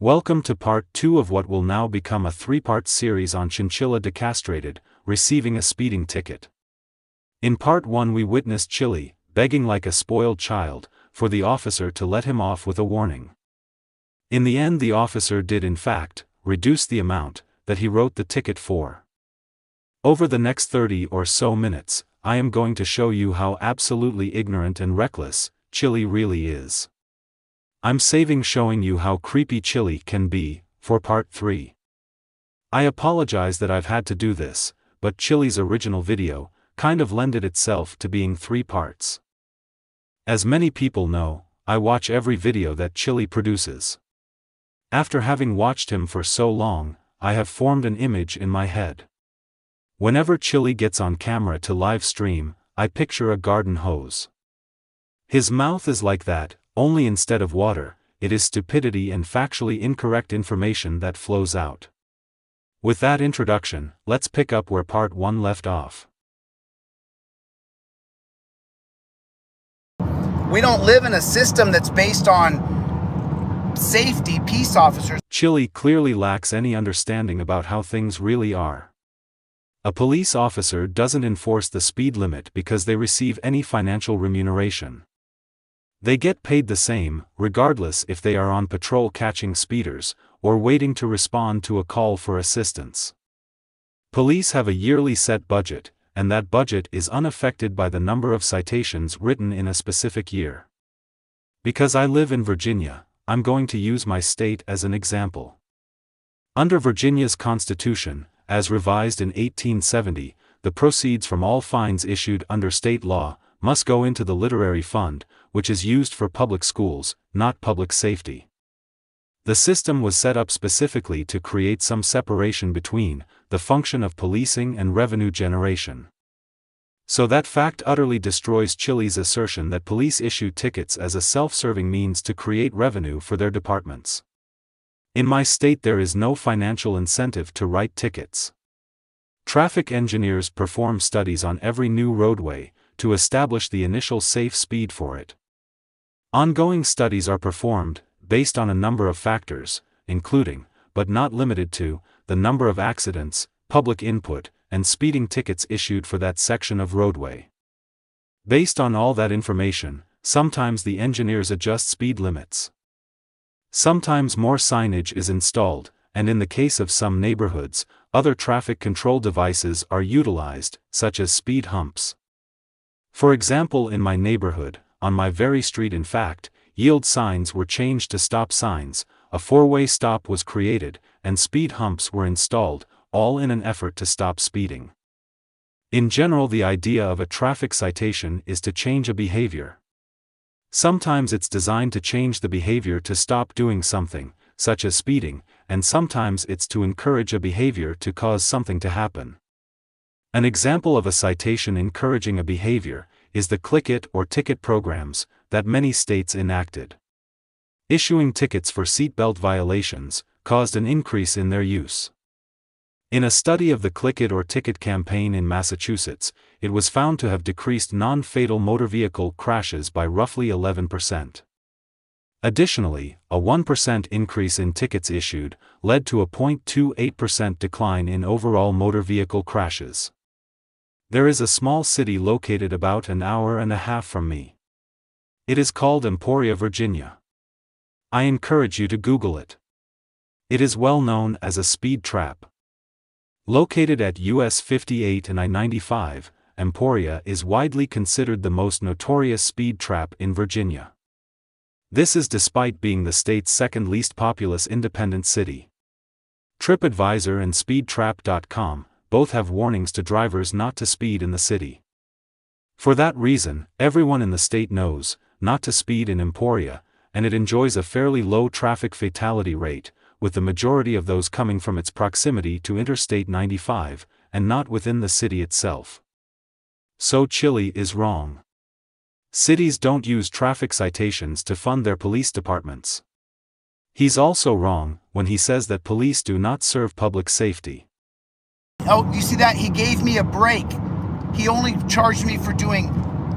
Welcome to part 2 of what will now become a 3-part series on Chinchilla DeCastrated, receiving a speeding ticket. In part 1 we witnessed Chille, begging like a spoiled child, for the officer to let him off with a warning. In the end the officer did in fact, reduce the amount that he wrote the ticket for. Over the next 30 or so minutes, I am going to show you how absolutely ignorant and reckless Chille really is. I'm saving showing you how creepy Chille can be, for part 3. I apologize that I've had to do this, but Chille's original video kind of lended itself to being 3 parts. As many people know, I watch every video that Chille produces. After having watched him for so long, I have formed an image in my head. Whenever Chille gets on camera to live stream, I picture a garden hose. His mouth is like that, only instead of water, it is stupidity and factually incorrect information that flows out. With that introduction, let's pick up where part 1 left off. We don't live in a system that's based on safety, peace officers. Chille clearly lacks any understanding about how things really are. A police officer doesn't enforce the speed limit because they receive any financial remuneration. They get paid the same, regardless if they are on patrol catching speeders, or waiting to respond to a call for assistance. Police have a yearly set budget, and that budget is unaffected by the number of citations written in a specific year. Because I live in Virginia, I'm going to use my state as an example. Under Virginia's Constitution, as revised in 1870, the proceeds from all fines issued under state law must go into the literary fund, which is used for public schools, not public safety. The system was set up specifically to create some separation between the function of policing and revenue generation. So that fact utterly destroys Chille's assertion that police issue tickets as a self-serving means to create revenue for their departments. In my state there is no financial incentive to write tickets. Traffic engineers perform studies on every new roadway to establish the initial safe speed for it. Ongoing studies are performed, based on a number of factors, including, but not limited to, the number of accidents, public input, and speeding tickets issued for that section of roadway. Based on all that information, sometimes the engineers adjust speed limits. Sometimes more signage is installed, and in the case of some neighborhoods, other traffic control devices are utilized, such as speed humps. For example, in my neighborhood, on my very street in fact, yield signs were changed to stop signs, a 4-way stop was created, and speed humps were installed, all in an effort to stop speeding. In general, the idea of a traffic citation is to change a behavior. Sometimes it's designed to change the behavior to stop doing something, such as speeding, and sometimes it's to encourage a behavior to cause something to happen. An example of a citation encouraging a behavior is the click it or ticket programs that many states enacted. Issuing tickets for seatbelt violations caused an increase in their use. In a study of the click it or ticket campaign in Massachusetts, it was found to have decreased non-fatal motor vehicle crashes by roughly 11%. Additionally, a 1% increase in tickets issued led to a 0.28% decline in overall motor vehicle crashes. There is a small city located about an hour and a half from me. It is called Emporia, Virginia. I encourage you to Google it. It is well known as a speed trap. Located at US 58 and I-95, Emporia is widely considered the most notorious speed trap in Virginia. This is despite being the state's second least populous independent city. TripAdvisor and SpeedTrap.com both have warnings to drivers not to speed in the city. For that reason, everyone in the state knows not to speed in Emporia, and it enjoys a fairly low traffic fatality rate, with the majority of those coming from its proximity to Interstate 95, and not within the city itself. So Chille is wrong. Cities don't use traffic citations to fund their police departments. He's also wrong when he says that police do not serve public safety. Oh, you see that? He gave me a break. He only charged me for doing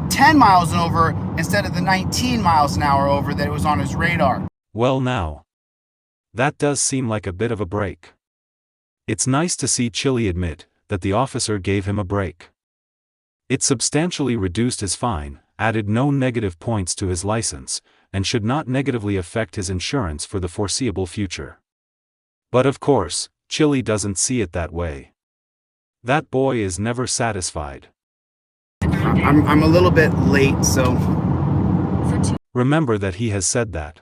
10 miles and over instead of the 19 miles an hour over that was on his radar. Well now. That does seem like a bit of a break. It's nice to see Chille admit that the officer gave him a break. It substantially reduced his fine, added no negative points to his license, and should not negatively affect his insurance for the foreseeable future. But of course, Chille doesn't see it that way. That boy is never satisfied. I'm a little bit late, so... Remember that he has said that.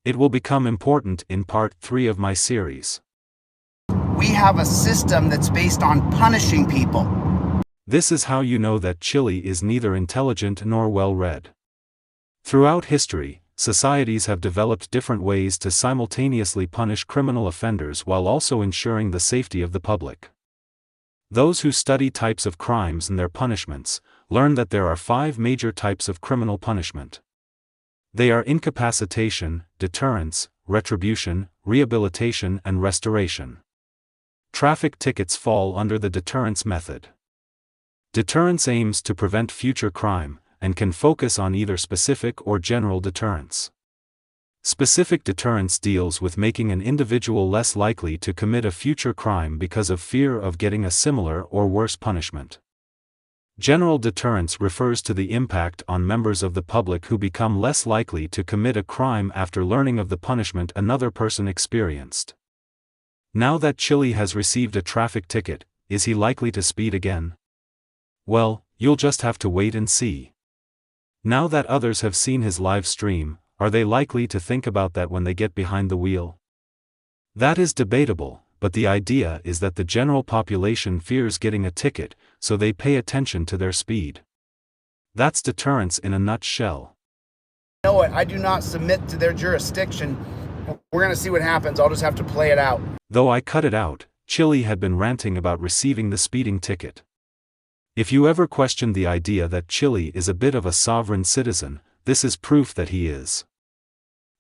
It will become important in part 3 of my series. We have a system that's based on punishing people. This is how you know that Chille is neither intelligent nor well-read. Throughout history, societies have developed different ways to simultaneously punish criminal offenders while also ensuring the safety of the public. Those who study types of crimes and their punishments learn that there are 5 major types of criminal punishment. They are incapacitation, deterrence, retribution, rehabilitation, and restoration. Traffic tickets fall under the deterrence method. Deterrence aims to prevent future crime, and can focus on either specific or general deterrence. Specific deterrence deals with making an individual less likely to commit a future crime because of fear of getting a similar or worse punishment. General deterrence refers to the impact on members of the public who become less likely to commit a crime after learning of the punishment another person experienced. Now that Chille has received a traffic ticket, is he likely to speed again? Well, you'll just have to wait and see. Now that others have seen his live stream, are they likely to think about that when they get behind the wheel? That is debatable, but the idea is that the general population fears getting a ticket, so they pay attention to their speed. That's deterrence in a nutshell. You know what? I do not submit to their jurisdiction. We're going to see what happens. I'll just have to play it out. Though I cut it out, Chille had been ranting about receiving the speeding ticket. If you ever questioned the idea that Chille is a bit of a sovereign citizen, this is proof that he is.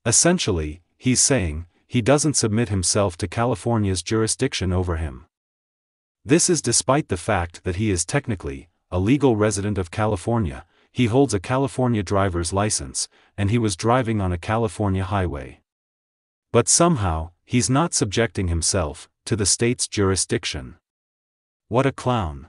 Essentially, he's saying, he doesn't submit himself to California's jurisdiction over him. This is despite the fact that he is technically a legal resident of California, he holds a California driver's license, and he was driving on a California highway. But somehow, he's not subjecting himself to the state's jurisdiction. What a clown.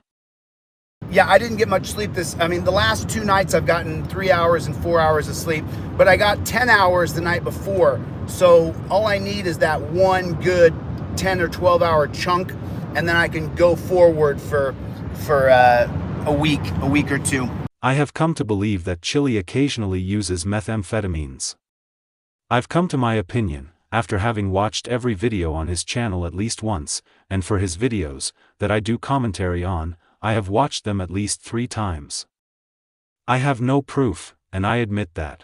Yeah, I didn't get much sleep the last 2 nights I've gotten 3 hours and 4 hours of sleep, but I got 10 hours the night before. So all I need is that one good 10 or 12 hour chunk, and then I can go forward for a week or 2. I have come to believe that Chille occasionally uses methamphetamines. I've come to my opinion, after having watched every video on his channel at least once, and for his videos, that I do commentary on, I have watched them at least 3 times. I have no proof, and I admit that.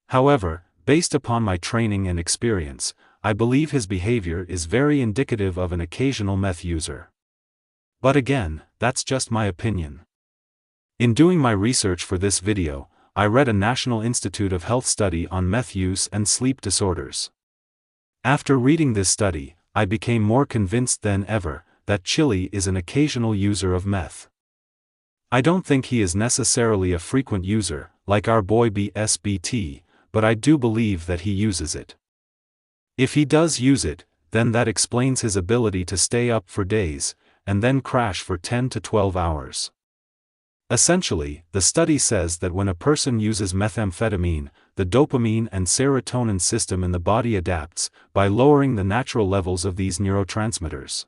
However, based upon my training and experience, I believe his behavior is very indicative of an occasional meth user. But again, that's just my opinion. In doing my research for this video, I read a National Institute of Health study on meth use and sleep disorders. After reading this study, I became more convinced than ever that Chille is an occasional user of meth. I don't think he is necessarily a frequent user, like our boy BSBT, but I do believe that he uses it. If he does use it, then that explains his ability to stay up for days, and then crash for 10 to 12 hours. Essentially, the study says that when a person uses methamphetamine, the dopamine and serotonin system in the body adapts by lowering the natural levels of these neurotransmitters.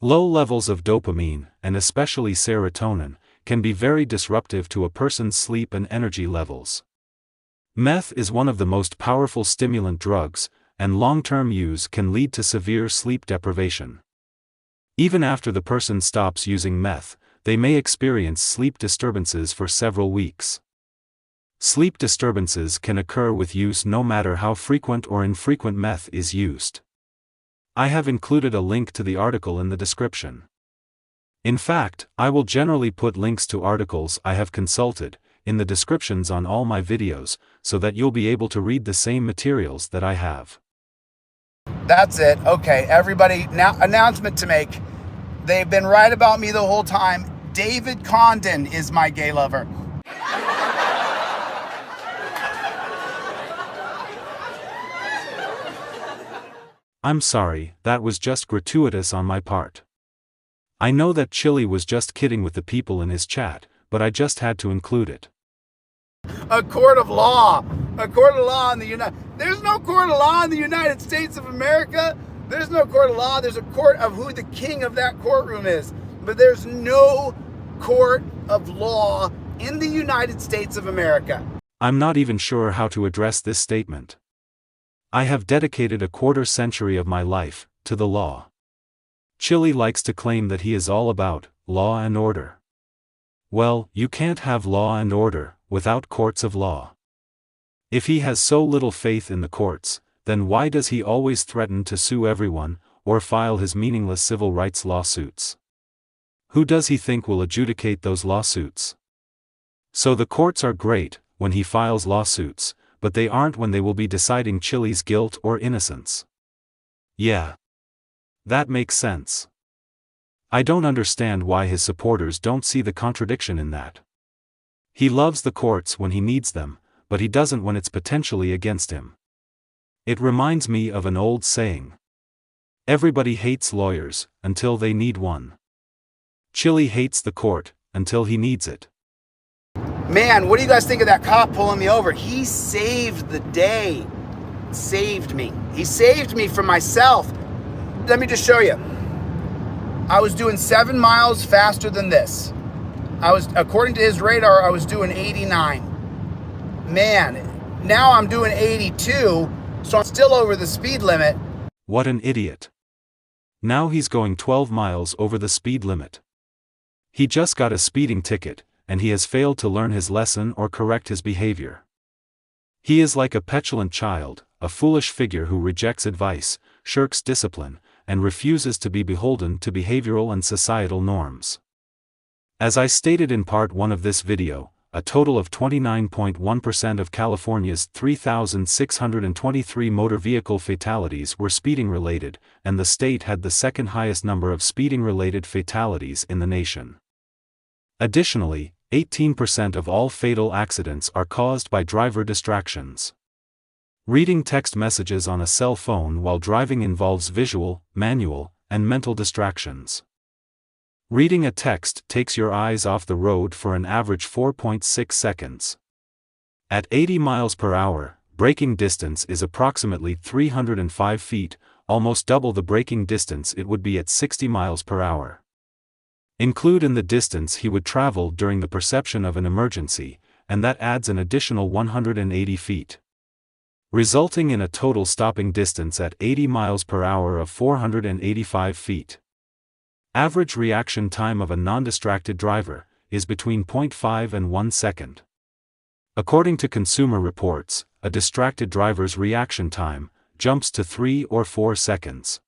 Low levels of dopamine, and especially serotonin, can be very disruptive to a person's sleep and energy levels. Meth is one of the most powerful stimulant drugs, and long-term use can lead to severe sleep deprivation. Even after the person stops using meth, they may experience sleep disturbances for several weeks. Sleep disturbances can occur with use no matter how frequent or infrequent meth is used. I have included a link to the article in the description. In fact, I will generally put links to articles I have consulted in the descriptions on all my videos, so that you'll be able to read the same materials that I have. That's it. Okay, everybody, now announcement to make. They've been right about me the whole time. David Condon is my gay lover. I'm sorry, that was just gratuitous on my part. I know that Chille was just kidding with the people in his chat, but I just had to include it. A court of law. A court of law in the United... There's no court of law in the United States of America. There's no court of law. There's a court of who the king of that courtroom is. But there's no court of law in the United States of America. I'm not even sure how to address this statement. I have dedicated a quarter-century of my life to the law. Chille likes to claim that he is all about law and order. Well, you can't have law and order without courts of law. If he has so little faith in the courts, then why does he always threaten to sue everyone, or file his meaningless civil rights lawsuits? Who does he think will adjudicate those lawsuits? So the courts are great when he files lawsuits, but they aren't when they will be deciding Chille's guilt or innocence. Yeah. That makes sense. I don't understand why his supporters don't see the contradiction in that. He loves the courts when he needs them, but he doesn't when it's potentially against him. It reminds me of an old saying. Everybody hates lawyers until they need one. Chille hates the court until he needs it. Man, what do you guys think of that cop pulling me over? He saved the day. Saved me. He saved me from myself. Let me just show you. I was doing 7 miles faster than this. According to his radar, I was doing 89. Man, now I'm doing 82, so I'm still over the speed limit. What an idiot. Now he's going 12 miles over the speed limit. He just got a speeding ticket, and he has failed to learn his lesson or correct his behavior. He is like a petulant child, a foolish figure who rejects advice, shirks discipline, and refuses to be beholden to behavioral and societal norms. As I stated in part 1 of this video, a total of 29.1% of California's 3,623 motor vehicle fatalities were speeding-related, and the state had the second highest number of speeding-related fatalities in the nation. Additionally, 18% of all fatal accidents are caused by driver distractions. Reading text messages on a cell phone while driving involves visual, manual, and mental distractions. Reading a text takes your eyes off the road for an average 4.6 seconds. At 80 miles per hour, braking distance is approximately 305 feet, almost double the braking distance it would be at 60 miles per hour. Include in the distance he would travel during the perception of an emergency, and that adds an additional 180 feet. Resulting in a total stopping distance at 80 miles per hour of 485 feet. Average reaction time of a non-distracted driver is between 0.5 and 1 second. According to Consumer Reports, a distracted driver's reaction time jumps to 3 or 4 seconds.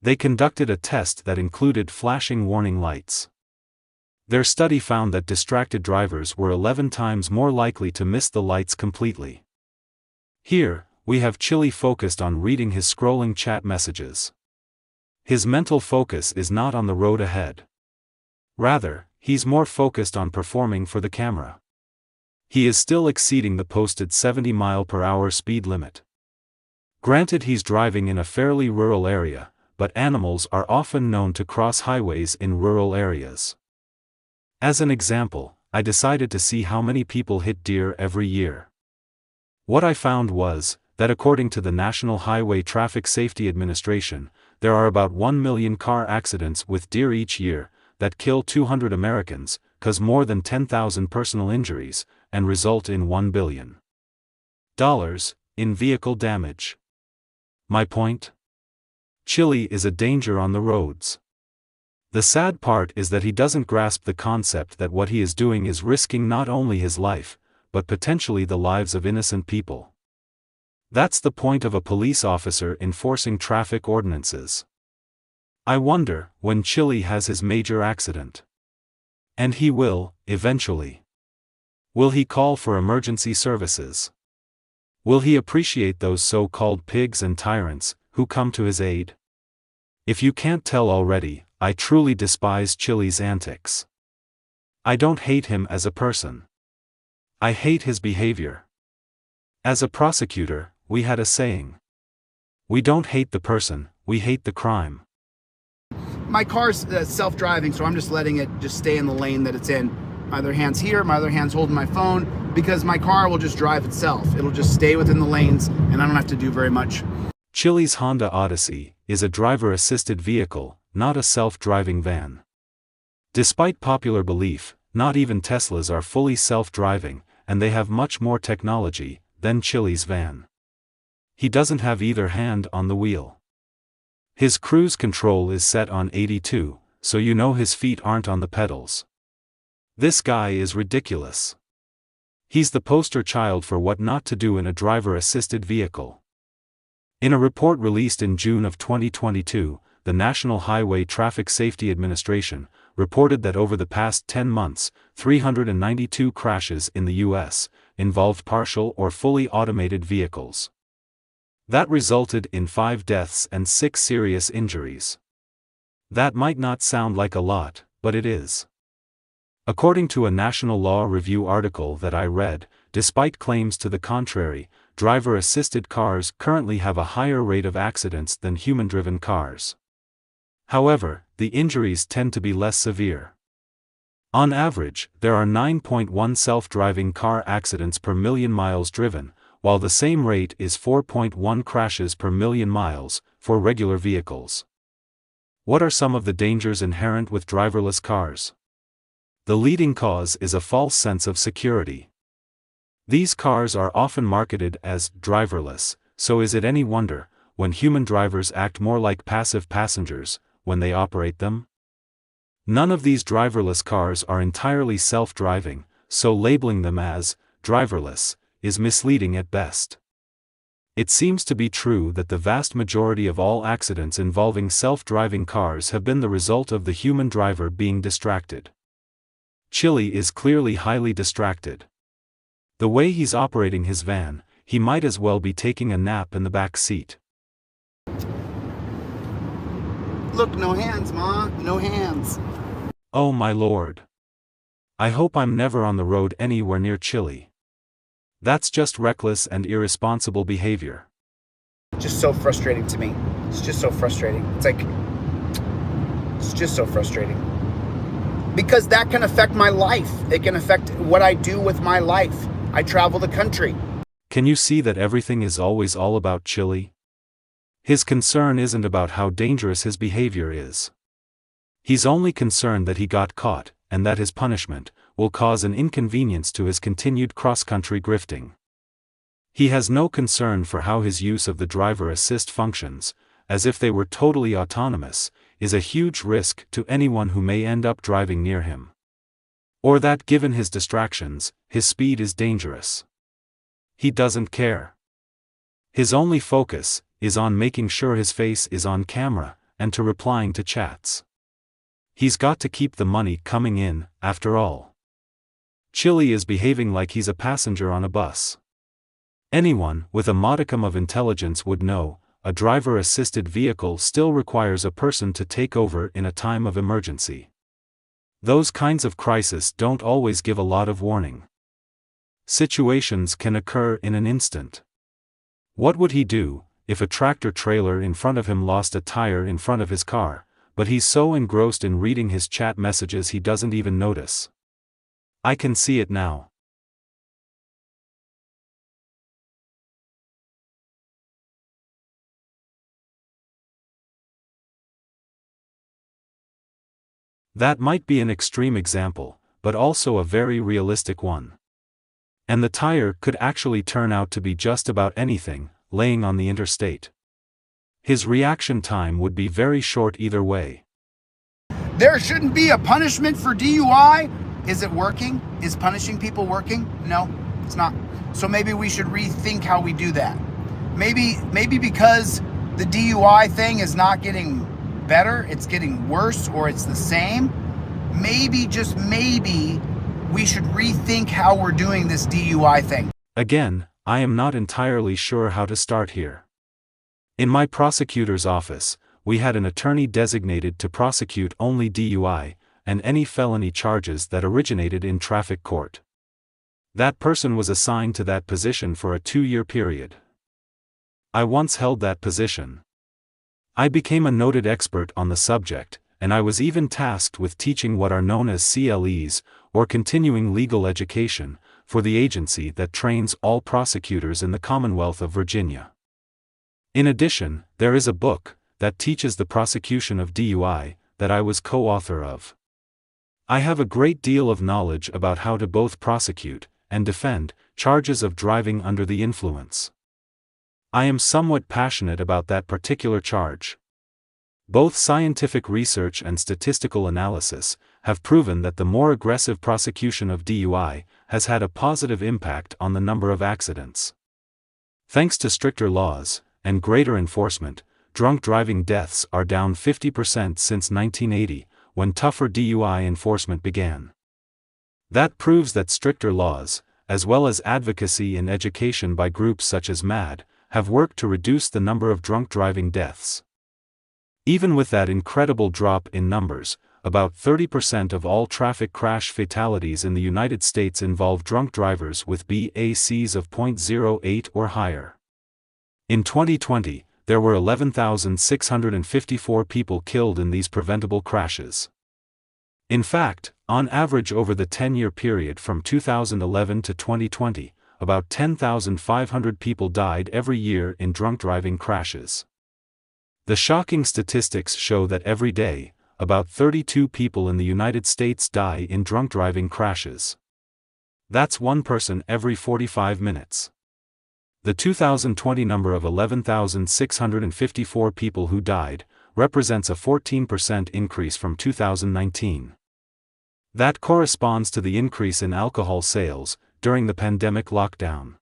They conducted a test that included flashing warning lights. Their study found that distracted drivers were 11 times more likely to miss the lights completely. Here, we have Chille focused on reading his scrolling chat messages. His mental focus is not on the road ahead. Rather, he's more focused on performing for the camera. He is still exceeding the posted 70 mph speed limit. Granted, he's driving in a fairly rural area, but animals are often known to cross highways in rural areas. As an example, I decided to see how many people hit deer every year. What I found was that according to the National Highway Traffic Safety Administration, there are about 1 million car accidents with deer each year that kill 200 Americans, cause more than 10,000 personal injuries, and result in $1 billion in vehicle damage. My point? Chille is a danger on the roads. The sad part is that he doesn't grasp the concept that what he is doing is risking not only his life, but potentially the lives of innocent people. That's the point of a police officer enforcing traffic ordinances. I wonder when Chille has his major accident. And he will, eventually. Will he call for emergency services? Will he appreciate those so-called pigs and tyrants who come to his aid? If you can't tell already, I truly despise Chille's antics. I don't hate him as a person. I hate his behavior. As a prosecutor, we had a saying. We don't hate the person, we hate the crime. My car's self-driving, so I'm just letting it just stay in the lane that it's in. My other hand's here, my other hand's holding my phone, because my car will just drive itself. It'll just stay within the lanes, and I don't have to do very much. Chille's Honda Odyssey is a driver-assisted vehicle, not a self-driving van. Despite popular belief, not even Teslas are fully self-driving, and they have much more technology than Chille's van. He doesn't have either hand on the wheel. His cruise control is set on 82, so you know his feet aren't on the pedals. This guy is ridiculous. He's the poster child for what not to do in a driver-assisted vehicle. In a report released in June of 2022, the National Highway Traffic Safety Administration reported that over the past 10 months, 392 crashes in the U.S. involved partial or fully automated vehicles. That resulted in 5 deaths and 6 serious injuries. That might not sound like a lot, but it is. According to a National Law Review article that I read, despite claims to the contrary, driver-assisted cars currently have a higher rate of accidents than human-driven cars. However, the injuries tend to be less severe. On average, there are 9.1 self-driving car accidents per million miles driven, while the same rate is 4.1 crashes per million miles for regular vehicles. What are some of the dangers inherent with driverless cars? The leading cause is a false sense of security. These cars are often marketed as driverless, so is it any wonder when human drivers act more like passive passengers when they operate them? None of these driverless cars are entirely self-driving, so labeling them as driverless is misleading at best. It seems to be true that the vast majority of all accidents involving self-driving cars have been the result of the human driver being distracted. Chille is clearly highly distracted. The way he's operating his van, he might as well be taking a nap in the back seat. Look, no hands, Ma, no hands. Oh my lord. I hope I'm never on the road anywhere near Chille. That's just reckless and irresponsible behavior. Just so frustrating to me. It's just so frustrating. It's just so frustrating. Because that can affect my life. It can affect what I do with my life. I travel the country. Can you see that everything is always all about Chille? His concern isn't about how dangerous his behavior is. He's only concerned that he got caught, and that his punishment will cause an inconvenience to his continued cross-country grifting. He has no concern for how his use of the driver assist functions, as if they were totally autonomous, is a huge risk to anyone who may end up driving near him. Or that given his distractions, his speed is dangerous. He doesn't care. His only focus is on making sure his face is on camera, and to replying to chats. He's got to keep the money coming in, after all. Chille is behaving like he's a passenger on a bus. Anyone with a modicum of intelligence would know, a driver-assisted vehicle still requires a person to take over in a time of emergency. Those kinds of crises don't always give a lot of warning. Situations can occur in an instant. What would he do if a tractor-trailer in front of him lost a tire in front of his car, but he's so engrossed in reading his chat messages he doesn't even notice? I can see it now. That might be an extreme example, but also a very realistic one. And the tire could actually turn out to be just about anything, laying on the interstate. His reaction time would be very short either way. There shouldn't be a punishment for DUI. Is it working? Is punishing people working? No, it's not. So maybe we should rethink how we do that. Maybe because the DUI thing is not getting better, it's getting worse, or it's the same. Maybe, just maybe, we should rethink how we're doing this DUI thing. Again, I am not entirely sure how to start here. In my prosecutor's office, we had an attorney designated to prosecute only DUI, and any felony charges that originated in traffic court. That person was assigned to that position for a 2-year period. I once held that position. I became a noted expert on the subject, and I was even tasked with teaching what are known as CLEs, or continuing legal education, for the agency that trains all prosecutors in the Commonwealth of Virginia. In addition, there is a book that teaches the prosecution of DUI that I was co-author of. I have a great deal of knowledge about how to both prosecute and defend charges of driving under the influence. I am somewhat passionate about that particular charge. Both scientific research and statistical analysis have proven that the more aggressive prosecution of DUI has had a positive impact on the number of accidents. Thanks to stricter laws and greater enforcement, drunk driving deaths are down 50% since 1980, when tougher DUI enforcement began. That proves that stricter laws, as well as advocacy and education by groups such as MAD, have worked to reduce the number of drunk driving deaths. Even with that incredible drop in numbers, about 30% of all traffic crash fatalities in the United States involve drunk drivers with BACs of 0.08 or higher. In 2020, there were 11,654 people killed in these preventable crashes. In fact, on average over the 10-year period from 2011 to 2020, about 10,500 people died every year in drunk driving crashes. The shocking statistics show that every day, about 32 people in the United States die in drunk driving crashes. That's one person every 45 minutes. The 2020 number of 11,654 people who died represents a 14% increase from 2019. That corresponds to the increase in alcohol sales during the pandemic lockdown.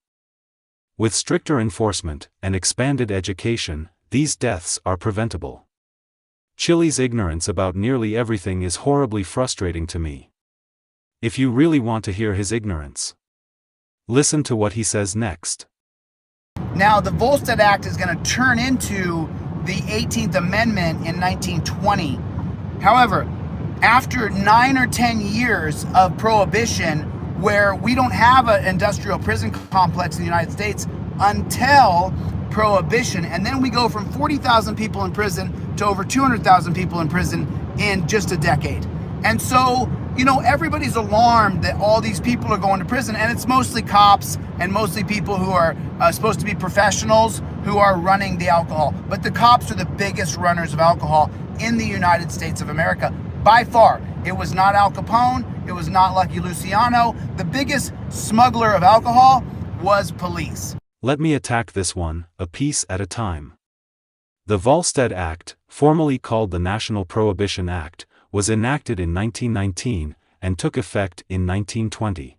With stricter enforcement and expanded education, these deaths are preventable. Chille's ignorance about nearly everything is horribly frustrating to me. If you really want to hear his ignorance, listen to what he says next. Now, the Volstead Act is going to turn into the 18th Amendment in 1920. However, after 9 or 10 years of prohibition, where we don't have an industrial prison complex in the United States until prohibition, and then we go from 40,000 people in prison to over 200,000 people in prison in just a decade. And so, everybody's alarmed that all these people are going to prison, and it's mostly cops and mostly people who are supposed to be professionals who are running the alcohol. But the cops are the biggest runners of alcohol in the United States of America, by far. It was not Al Capone, it was not Lucky Luciano. The biggest smuggler of alcohol was police. Let me attack this one, a piece at a time. The Volstead Act, formerly called the National Prohibition Act, was enacted in 1919 and took effect in 1920.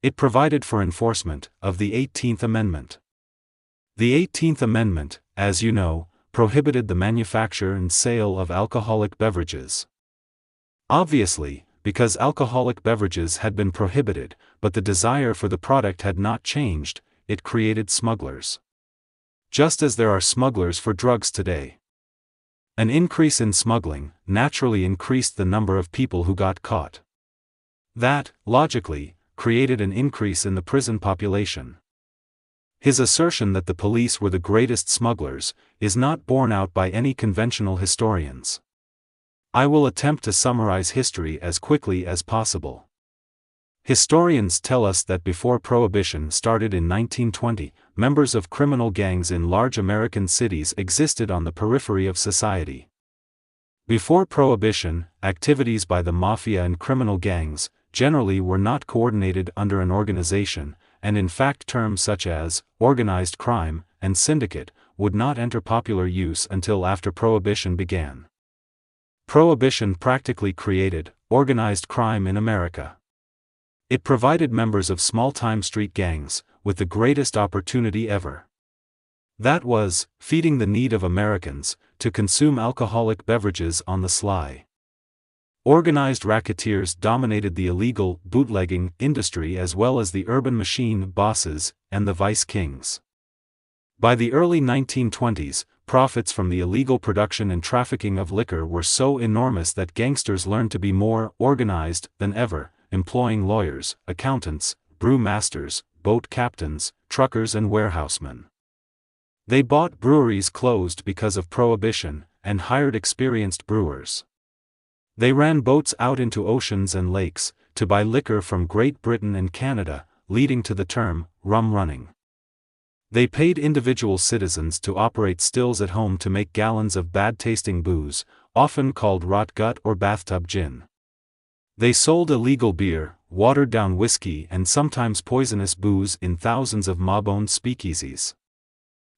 It provided for enforcement of the 18th Amendment. The 18th Amendment, as you know, prohibited the manufacture and sale of alcoholic beverages. Obviously, because alcoholic beverages had been prohibited, but the desire for the product had not changed, it created smugglers. Just as there are smugglers for drugs today. An increase in smuggling naturally increased the number of people who got caught. That, logically, created an increase in the prison population. His assertion that the police were the greatest smugglers is not borne out by any conventional historians. I will attempt to summarize history as quickly as possible. Historians tell us that before Prohibition started in 1920, members of criminal gangs in large American cities existed on the periphery of society. Before Prohibition, activities by the mafia and criminal gangs generally were not coordinated under an organization, and in fact terms such as organized crime and syndicate would not enter popular use until after Prohibition began. Prohibition practically created organized crime in America. It provided members of small-time street gangs with the greatest opportunity ever. That was, feeding the need of Americans to consume alcoholic beverages on the sly. Organized racketeers dominated the illegal bootlegging industry as well as the urban machine bosses and the vice kings. By the early 1920s, profits from the illegal production and trafficking of liquor were so enormous that gangsters learned to be more organized than ever, employing lawyers, accountants, brewmasters, boat captains, truckers and warehousemen. They bought breweries closed because of prohibition, and hired experienced brewers. They ran boats out into oceans and lakes, to buy liquor from Great Britain and Canada, leading to the term, rum running. They paid individual citizens to operate stills at home to make gallons of bad-tasting booze, often called rot gut or bathtub gin. They sold illegal beer, watered-down whiskey and sometimes poisonous booze in thousands of mob-owned speakeasies.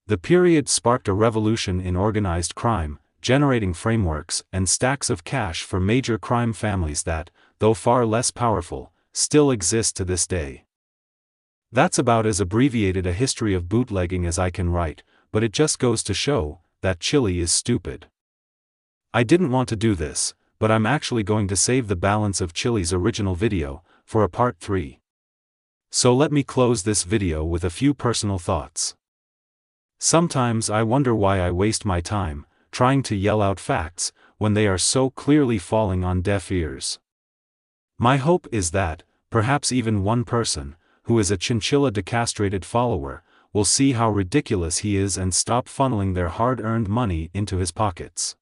The period sparked a revolution in organized crime, generating frameworks and stacks of cash for major crime families that, though far less powerful, still exist to this day. That's about as abbreviated a history of bootlegging as I can write, but it just goes to show that Chille is stupid. I didn't want to do this, but I'm actually going to save the balance of Chille's original video for a part 3. So let me close this video with a few personal thoughts. Sometimes I wonder why I waste my time trying to yell out facts when they are so clearly falling on deaf ears. My hope is that, perhaps even one person, who is a Chinchilla DeCastrated follower, will see how ridiculous he is and stop funneling their hard-earned money into his pockets.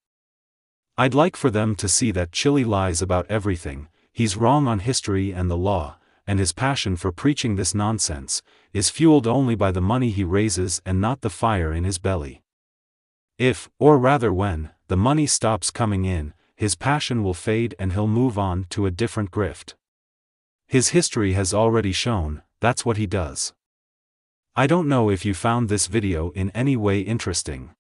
I'd like for them to see that Chille lies about everything, he's wrong on history and the law, and his passion for preaching this nonsense is fueled only by the money he raises and not the fire in his belly. If, or rather when, the money stops coming in, his passion will fade and he'll move on to a different grift. His history has already shown that's what he does. I don't know if you found this video in any way interesting.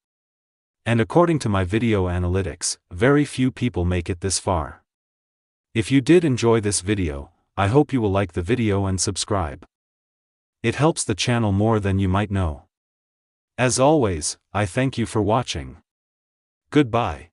And according to my video analytics, very few people make it this far. If you did enjoy this video, I hope you will like the video and subscribe. It helps the channel more than you might know. As always, I thank you for watching. Goodbye.